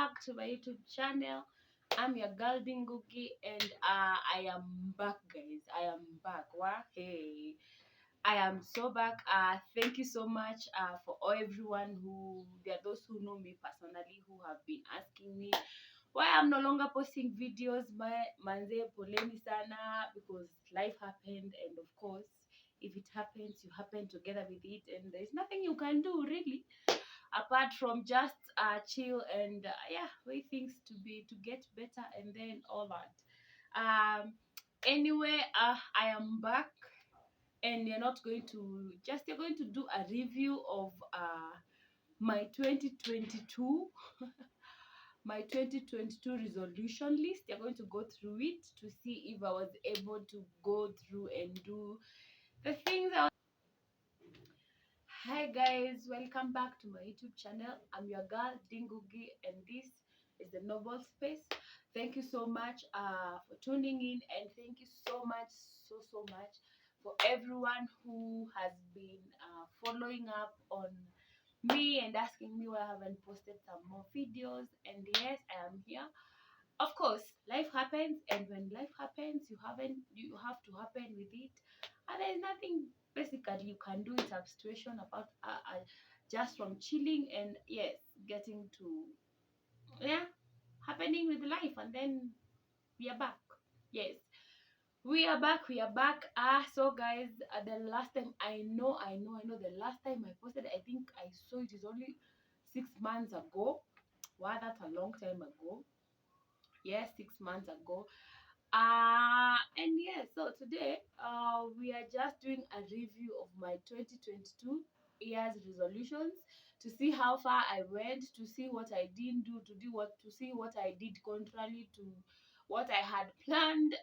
back to my YouTube channel. I'm your girl Dingugi, and I am back, guys. I am back. Wow, hey, I am so back. Thank you so much for everyone who, there are those who know me personally who have been asking me why I'm no longer posting videos. Manze poleni sana, because life happened, and of course, if it happens, you happen together with it, and there's nothing you can do really apart from just chill and wait things to get better, and then all that. Anyway, I am back, and you're going to do a review of my 2022 my 2022 resolution list. You're going to go through it to see if I was able to go through and do the things I was. Hi guys, welcome back to my YouTube channel. I'm your girl Dingugi, and this is the Novel Space. Thank you so much for tuning in, and thank you so much, so much for everyone who has been following up on me and asking me why I haven't posted some more videos. And yes, I am here. Of course, life happens, and when life happens, you have to happen with it, and there's nothing basically you can do in some situation about just from chilling and yes, getting to happening with life, and then we are back. Yes, we are back. So guys, the last time I know the last time I posted, I think I saw it is only 6 months ago. Wow, that's a long time ago. Yes, 6 months ago. And yeah, so today we are just doing a review of my 2022 year's resolutions, to see how far I went, to see what I didn't do, to see what I did contrary to what I had planned.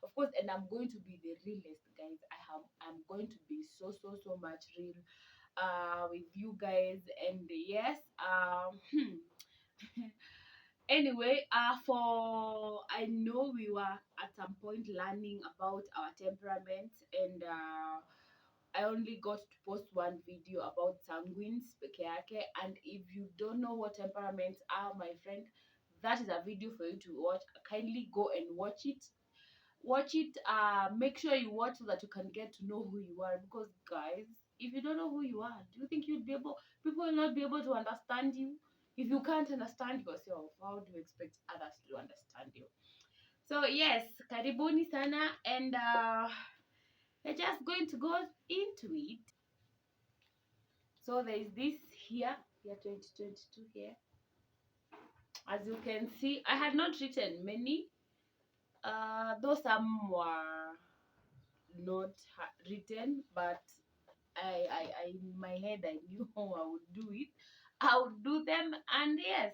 Of course, and I'm going to be the realist, guys. I'm going to be so much real with you guys. And yes, anyway, for I know we were at some point learning about our temperaments, and I only got to post one video about sanguines peke yake. And if you don't know what temperaments are, my friend, that is a video for you to watch. Kindly go and watch it. Watch it. Make sure you watch so that you can get to know who you are. Because guys, if you don't know who you are, do you think you'd be able? People will not be able to understand you. If you can't understand yourself, how do you expect others to understand you? So yes, karibuni sana, and we're just going to go into it. So there is this here, 2022 here. As you can see, I had not written many. Though some were not written, but in my head I knew how I would do it. I would do them, and yes.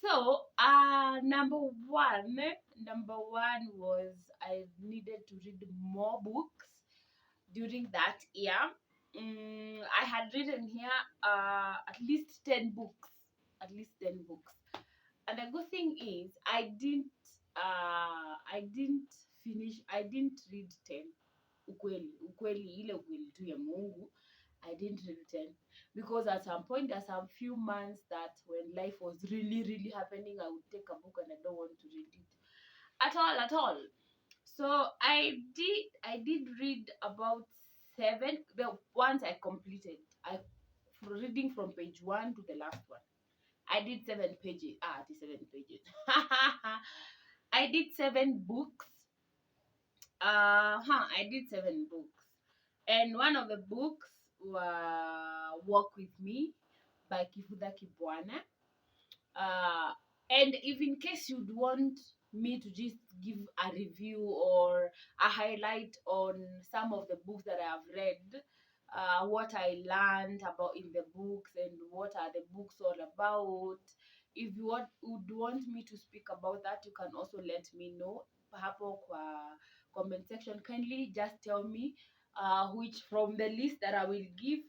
So, number one was I needed to read more books during that year. I had written here at least 10 books, at least 10 books. And the good thing is I didn't read 10. Ukweli ile ukweli tu ya Mungu. I didn't read 10 because at some point, there's some few months that when life was really happening, I would take a book and I don't want to read it at all. So I did read about 7. The ones I completed, I reading from page 1 to the last one. I did 7 pages. The 7 pages. I did 7 books. I did 7 books. And one of the books were Walk With Me by Kifuda Kibwana. And if in case you'd want me to just give a review or a highlight on some of the books that I have read, what I learned about in the books and what are the books all about, if you would want me to speak about that, you can also let me know hapo kwa comment section. Kindly just tell me which from the list that I will give,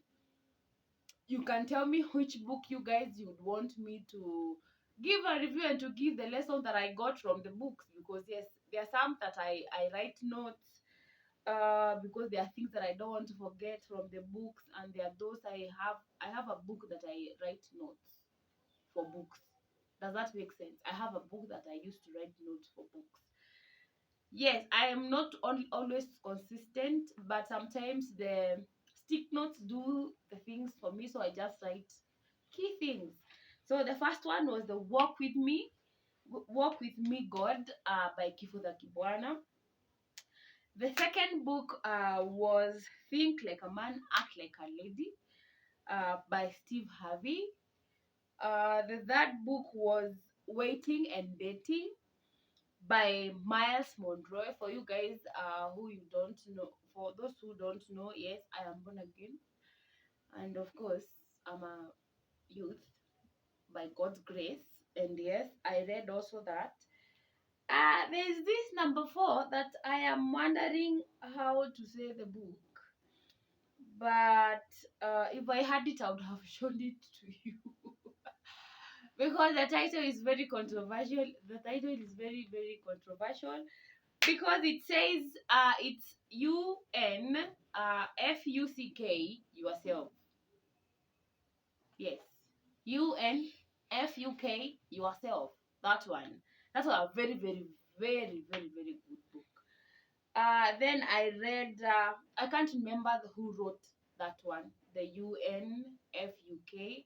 you can tell me which book you guys would want me to give a review and to give the lesson that I got from the books. Because yes, there are some that I write notes because there are things that I don't want to forget from the books, and there are those I have a book that I write notes for books. Does that make sense? I have a book that I used to write notes for books. Yes, I am not always consistent, but sometimes the stick notes do the things for me, so I just write key things. So the first one was the Walk with Me God by Kifuza Kibwana. The second book was Think Like a Man, Act Like a Lady by Steve Harvey. The third book was Waiting and Dating by Miles Monroe. For you guys who you don't know, for those who don't know, yes, I am born again. And of course, I'm a youth by God's grace. And yes, I read also that. There's this number 4 that I am wondering how to say the book. But if I had it, I would have shown it to you. Because the title is very controversial. The title is very, very controversial because it says it's UNFUCK yourself. Yes, UNFUK yourself. That one. That's a very, very, very, very, very good book. Then I read. I can't remember who wrote that one. The UNFUK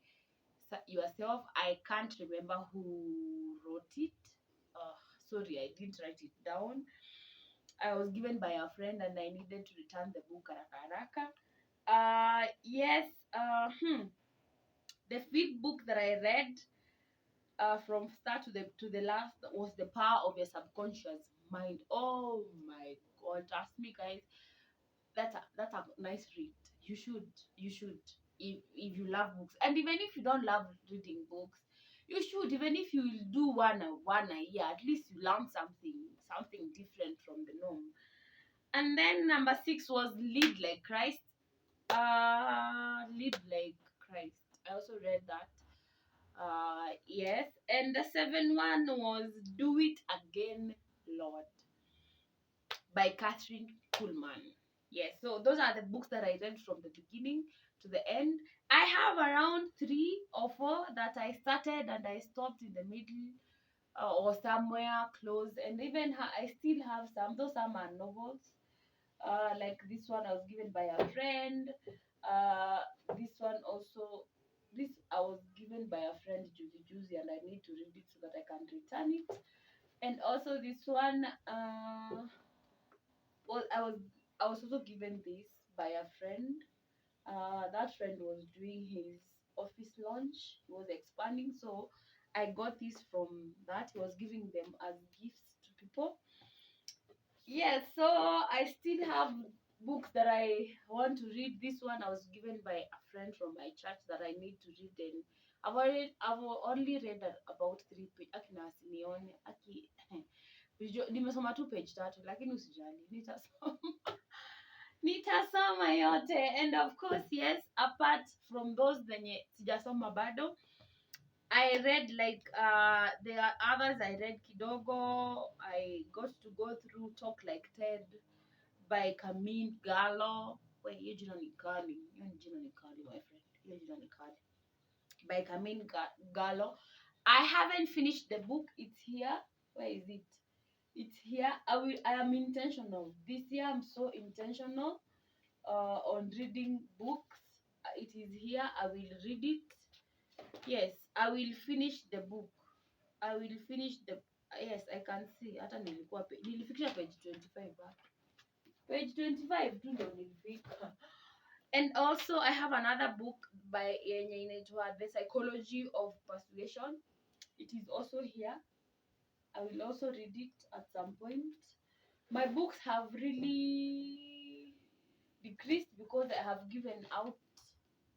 yourself. I can't remember who wrote it. Sorry, I didn't write it down. I was given by a friend and I needed to return the book haraka haraka. Yes. The fifth book that I read from start to the last was The Power of Your Subconscious Mind. Oh my God, trust me, guys. That's a nice read. You should if you love books, and even if you don't love reading books, you should. Even if you do one a year, at least you learn something different from the norm. And then number 6 was Lead Like Christ. Lead Like Christ. I also read that. Yes. And the 7th one was Do It Again, Lord by Catherine Kuhlman. Yes. So those are the books that I read from the beginning to the end. I have around 3 or 4 that I started and I stopped in the middle or somewhere close. And even I still have some. Those some are novels. Like this one I was given by a friend. This one also, this I was given by a friend Juicy, and I need to read it so that I can return it. And also this one, well, I was also given this by a friend. That friend was doing his office launch. He was expanding, so I got this from that. He was giving them as gifts to people. Yes, so I still have books that I want to read. This one I was given by a friend from my church that I need to read. And I've only read about 3 pages. Akina sinione aki nimesoma tu page 3 lakini usijali nitasoma. Nitasoma yote. And of course, yes, apart from those zenye sijasoma bado, I read like there are others I read kidogo. I got to go through Talk Like Ted by Camille Gallo. Wait, hiyo jina ni kali. Hiyo jina ni kali, my friend. Hiyo jina ni kali. By Camille Gallo. I haven't finished the book. It's here. Where is it? It's here. I am intentional. This year I'm so intentional on reading books. It is here. I will read it. Yes, I will finish the book. I will finish the yes, I can see. Hata nilifikisha page 25 back. Page 25 tu ndio nilifika. And also I have another book by yenye inaitwa The Psychology of Persuasion. It is also here. I will also read it at some point. My books have really decreased because I have given out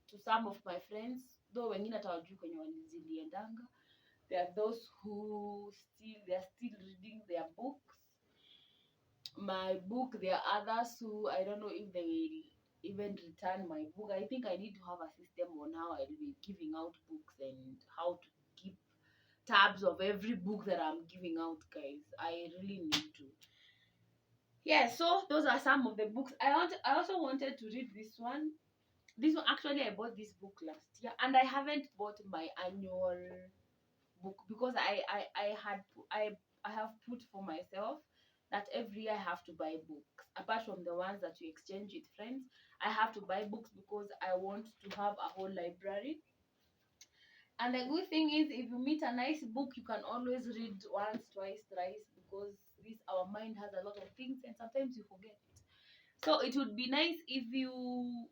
to some of my friends, though wengine hata wajui kwenye waliziliendanga. There are those who they are still reading their books. My book, there are others who I don't know if they will even return my book. I think I need to have a system on how I'll be giving out books and how to keep tabs of every book that I'm giving out, guys. I really need to. Yeah, so those are some of the books. I also wanted to read this one. This one, actually, I bought this book last year and I haven't bought my annual book, because I have put for myself that every year I have to buy books. Apart from the ones that you exchange with friends, I have to buy books because I want to have a whole library. And the good thing is, if you meet a nice book, you can always read once, twice, thrice, because this our mind has a lot of things and sometimes you forget. So it would be nice if you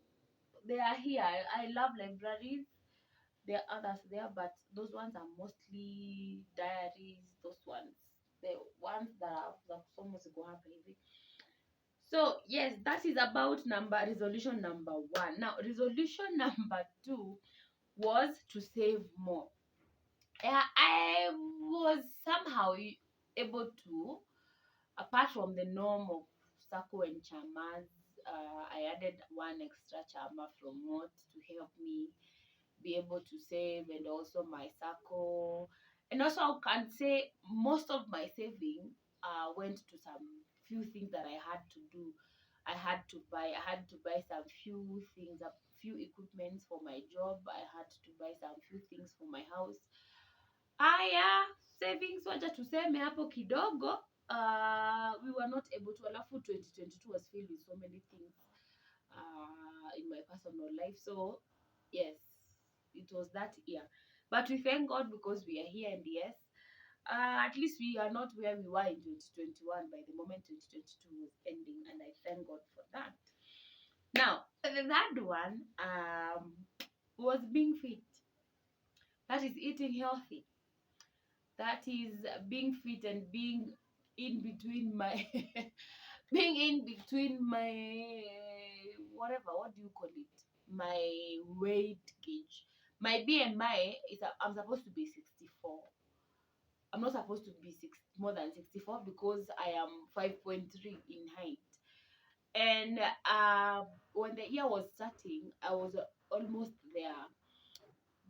they are here. I love libraries. There are others there, but those ones are mostly diaries. Those ones, the ones that are za kusoma ziko hapa hivi. So yes, that is about resolution number 1. Now resolution number 2 was to save more. Yeah, I was somehow able to, apart from the norm of Sako and Chamas, I added one extra Chama from what to help me be able to save, and also my Sako. And also, I can say most of my saving went to some few things that I had to do. I had to buy some few things, a few equipments for my job. I had to buy some few things for my house. Aya, savings wacha tuseme hapo kidogo. We were not able to. Alafu 2022 was filled with so many things in my personal life. So yes, it was that year. But we thank God because we are here, and yes, at least we are not where we were in 2021 by the moment 2022 was ending, and I thank God for that. Now, the third one was being fit. That is eating healthy. That is being fit and being in between my being in between my whatever, what do you call it, my weight gauge. My BMI is I'm supposed to be 64. I'm not supposed to be more than 64 because I am 5.3 in height. And when the year was starting, I was almost there.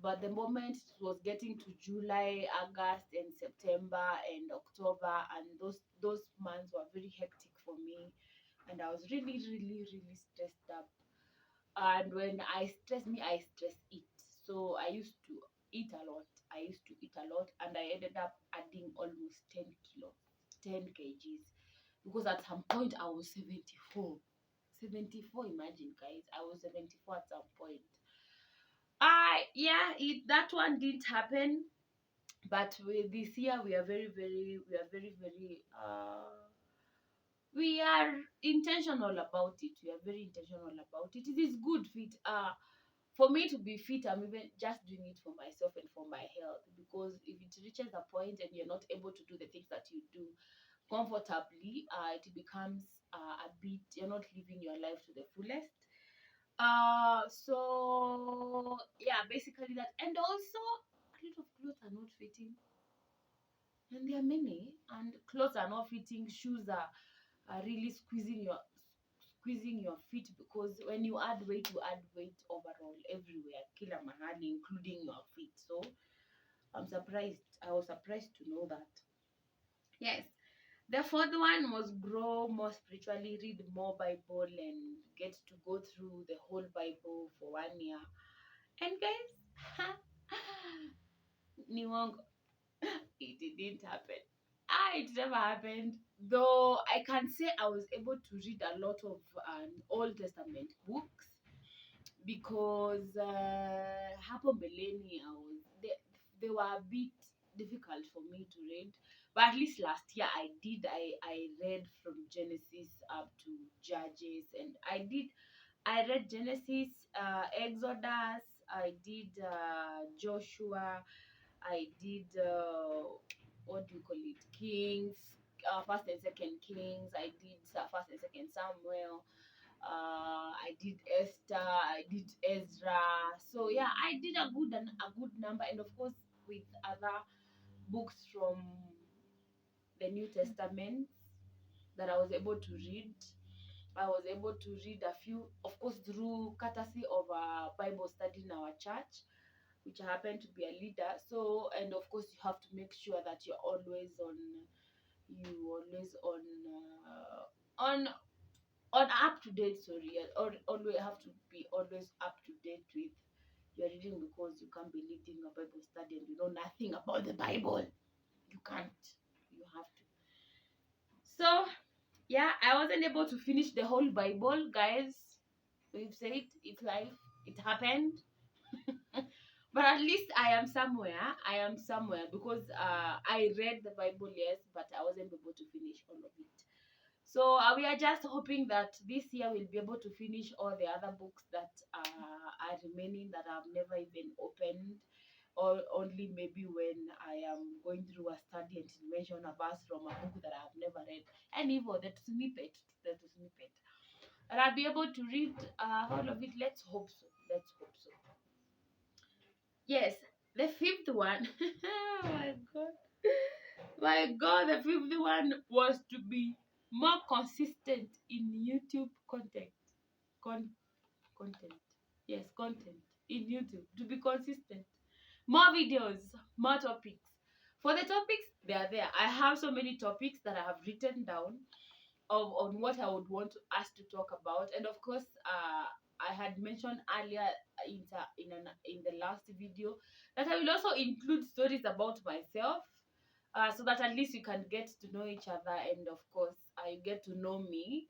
But the moment it was getting to July, August, and September and October, and those months were very hectic for me, and I was really, really, really stressed up. And when I stress me, I stress eat. So I used to eat a lot. And I ended up adding almost 10 kilos, 10 kgs, because at some point I was 74. 74, imagine, guys. I was 74 at some point. Yeah, that one didn't happen. But with this year, we are intentional about it. We are very intentional about it. It is good fit. For me to be fit, I'm even just doing it for myself and for my health. Because if it reaches a point and you're not able to do the things that you do comfortably, it becomes a bit, you're not living your life to the fullest. So yeah, basically that. And also, a lot of clothes are not fitting, and there are many, and clothes are not fitting. Shoes are really squeezing your feet, because when you add weight overall everywhere, kila mahali, including your feet. So I was surprised to know that. Yes. The fourth one was grow more spiritually, read more Bible, and get to go through the whole Bible for 1 year. And guys, ni wongo, it didn't happen. It never happened. Though I can say I was able to read a lot of Old Testament books, because hapo mbeleni they were a bit difficult for me to read. But at least last year I read from Genesis up to Judges, and I read Genesis, Exodus, I did Joshua, I did what do you call it, Kings, First and Second Kings, I did First and Second Samuel, I did Esther, I did Ezra. So yeah, I did a good number, and of course with other books from the New Testament that I was able to read. I was able to read a few, of course, through courtesy of a Bible study in our church, which I happen to be a leader. So, and of course, you have to make sure that you're always on up to date. Sorry, or always have to be always up to date with You're reading because you can't be leading a Bible study and you know nothing about the Bible. You can't. You have to. So yeah, I wasn't able to finish the whole Bible, guys. We've said it's life. It happened. But at least I am somewhere. I am somewhere because I read the Bible, yes, but I wasn't able to finish all of it. So we are just hoping that this year we'll be able to finish all the other books that are remaining that I've never even opened, or only maybe when I am going through a study and it mention a verse from a book that I've never read, and even that snippet, and I'll be able to read all of it. Let's hope so. Let's hope so. Yes, the fifth one. Oh my god. My god, the fifth one was to be more consistent in YouTube content. Con- Content. Yes, content in YouTube. To be consistent. More videos, more topics. For the topics, they are there. I have so many topics that I have written down of on what I would want us to talk about. And of course, I had mentioned earlier in the last video that I will also include stories about myself, so that at least you can get to know each other, and of course, you get to know me.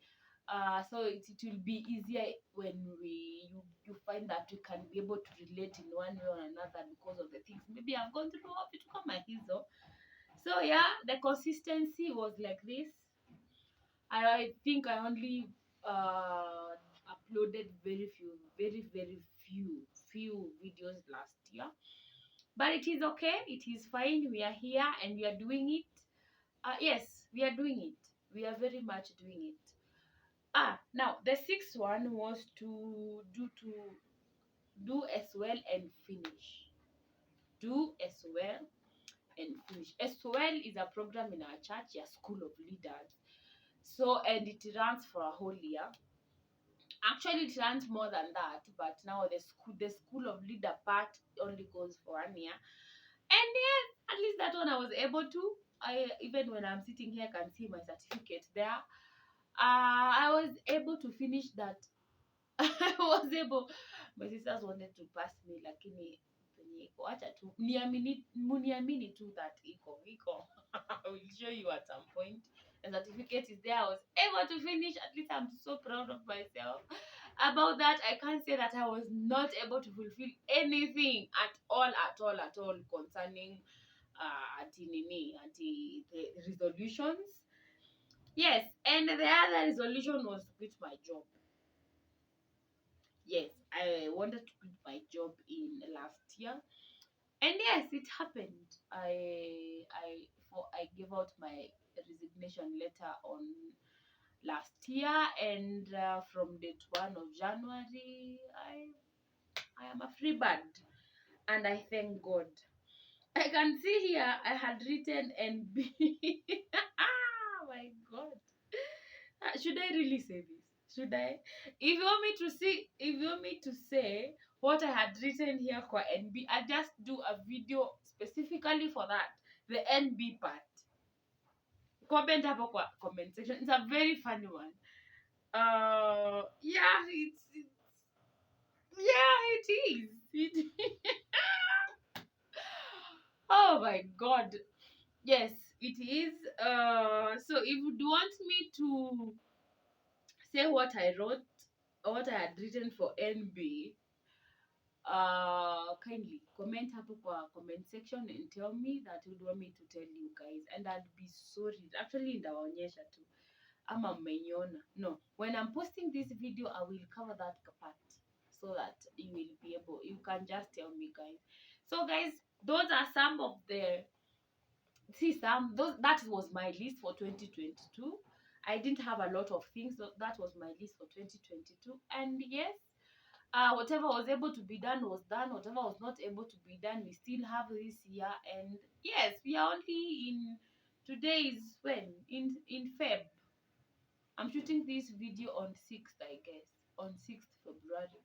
So it will be easier when you find that you can be able to relate in one way or another because of the things maybe I've gone through or vitu kama hizo. So yeah, the consistency was like this. I think I only uploaded very few videos last year. But it is okay, it is fine. We are here and we are doing it. Yes, we are doing it. We are very much doing it. Now the sixth one was to do as well and finish. Do as well and finish. As well is a program in our church, a school of leaders. So, and it runs for a whole year. Actually, it runs more than that, but now the school of leader part only goes for 1 year. And yes, at least that one I was able to. I even when I'm sitting here, I can see my certificate there. I was able to finish that. I was able. My sisters wanted to pass me, lakini penye iko, acha tu muniamini tu that iko. I will show you at some point. The certificate is there. I was able to finish. At least I'm so proud of myself about that. I can't say that I was not able to fulfill anything at all concerning the resolutions. Yes, and the other resolution was to quit my job. Yes, I wanted to quit my job in last year, and yes, it happened. I gave out my resignation letter on last year, and from date 1 of January, I am a free bird, and I thank God. I can see here I had written NB. Oh my God. Should I really say this? Should I? If you want me to say what I had written here for NB, I just do a video specifically for that, the NB part. Comment hapo kwa comment section. It's a very funny one. Yeah, it is. Oh my God. Yes, it is. So if you do want me to say what I wrote or what I had written for NB, kindly comment hapo kwa comment section and tell me that you want me to tell you guys, and I'd be sorry. Actually, ndawaonyesha tu ama mmeiona. No, when I'm posting this video, I will cover that part so that you can just tell me, guys. So guys, those are some of the that was my list for 2022. I didn't have a lot of things, so that was my list for 2022. And yes, whatever was able to be done was done. Whatever was not able to be done, we still have this year. And yes, we are only in today is when in Feb. I'm shooting this video on 6th, I guess, on 6th February,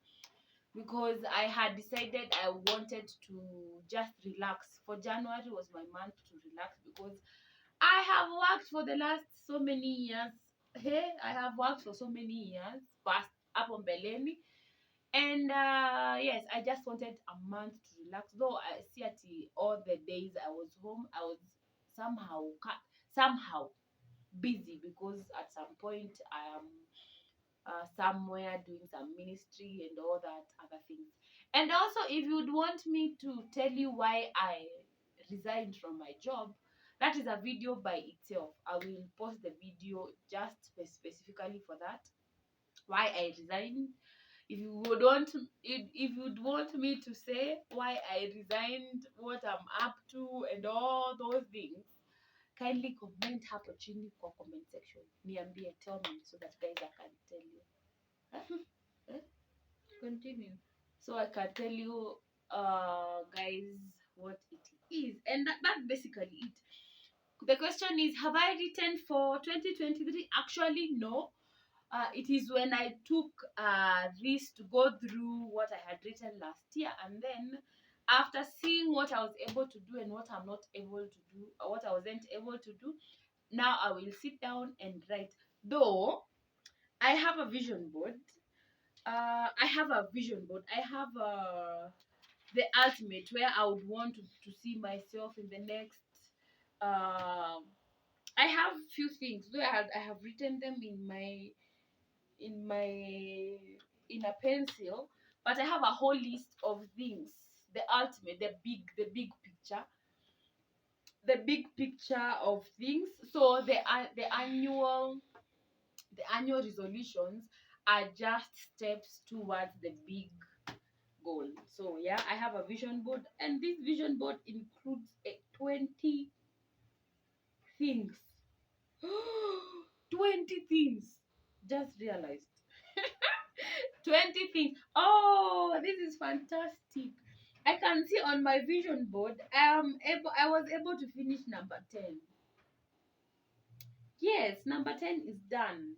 because I had decided I wanted to just relax. For January was my month to relax because I have worked for the last so many years. Hey, I have worked for so many years past hapo mbeleni. And yes, yes, I just wanted a month to relax. Though I see at all the days I was home, I was somehow busy, because at some point I am somewhere doing some ministry and all that other things. And also, if you'd want me to tell you why I resigned from my job, that is a video by itself. I will post the video just specifically for that, why I resigned. If you would want, if you'd want me to say why I resigned, what I'm up to, and all those things, kindly comment hapo chini kwa comment section. Niambie, tell me, so that guys I can tell you. Eh? Continue. So I can tell you, guys, what it is, and that's basically it. The question is, have I written for 2023? Actually, no. It is when I took this to go through what I had written last year, and then after seeing what I was able to do and what I'm not able to do, or what I wasn't able to do, now I will sit down and write. Though I have a vision board. I have a vision board. I have the ultimate, where I would want to see myself in the next. Um, I have few things. Though I have written them in my in a pencil, but I have a whole list of things. The ultimate, the big picture of things. So the annual resolutions are just steps towards the big goal. So yeah, I have a vision board, and this vision board includes 20 things. 20 things. Just realized. 20 things. Oh, this is fantastic. I can see on my vision board I was able to finish number 10. Yes, number 10 is done.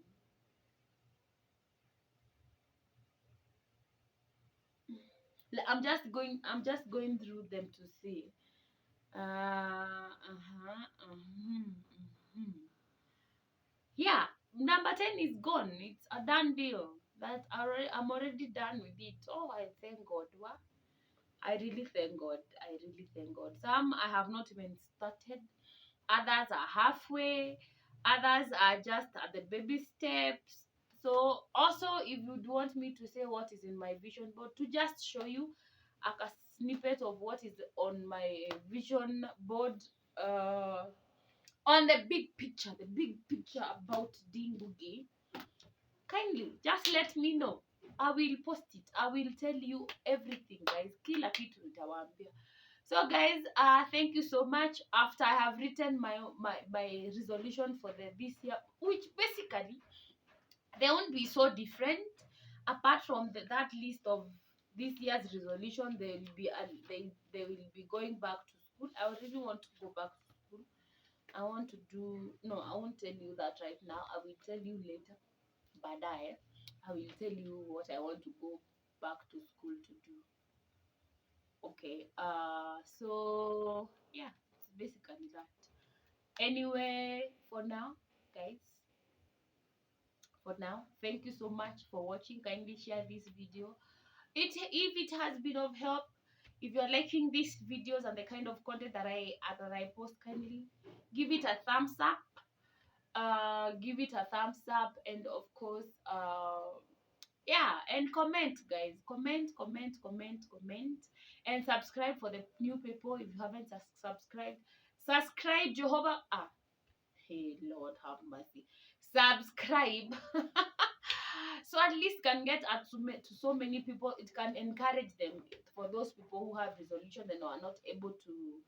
I'm just going through them to see. Yeah, number 10 is gone. It's a done deal. I'm already done with it. Oh, I thank God. What? I really thank God. I really thank God. Some I have not even started. Others are halfway. Others are just at the baby steps. So also, if you'd want me to say what is in my vision board, to just show you a snippet of what is on my vision board, uh on the big picture about Dingugi, kindly just let me know. I will post it. I will tell you everything, guys. Kila kitu nitawaambia. So guys, thank you so much. After I have written my resolution for this year, which basically they won't be so different. Apart from that list of this year's resolution, they will be going back to school. I really want to go back to school. I want to do no, I won't tell you that right now. I will tell you later. Baadaye, I will tell you what I want to go back to school to do. Okay. So yeah, it's basically that. Anyway, guys, for now, thank you so much for watching. Kindly share this video. If it has been of help, if you're liking these videos and the kind of content that I post, kindly give it a thumbs up. Give it a thumbs up, and of course, yeah, and comment, guys. Comment, and subscribe for the new people. If you haven't subscribe, Jehovah. Hey, Lord have mercy. Subscribe. So at least can get out to so many people. It can encourage them, for those people who have resolution and are not able to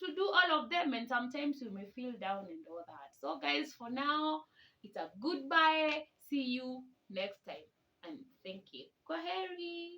do all of them, and sometimes you may feel down and all that. So guys, for now, it's a goodbye. See you next time, and thank you. Kwaheri.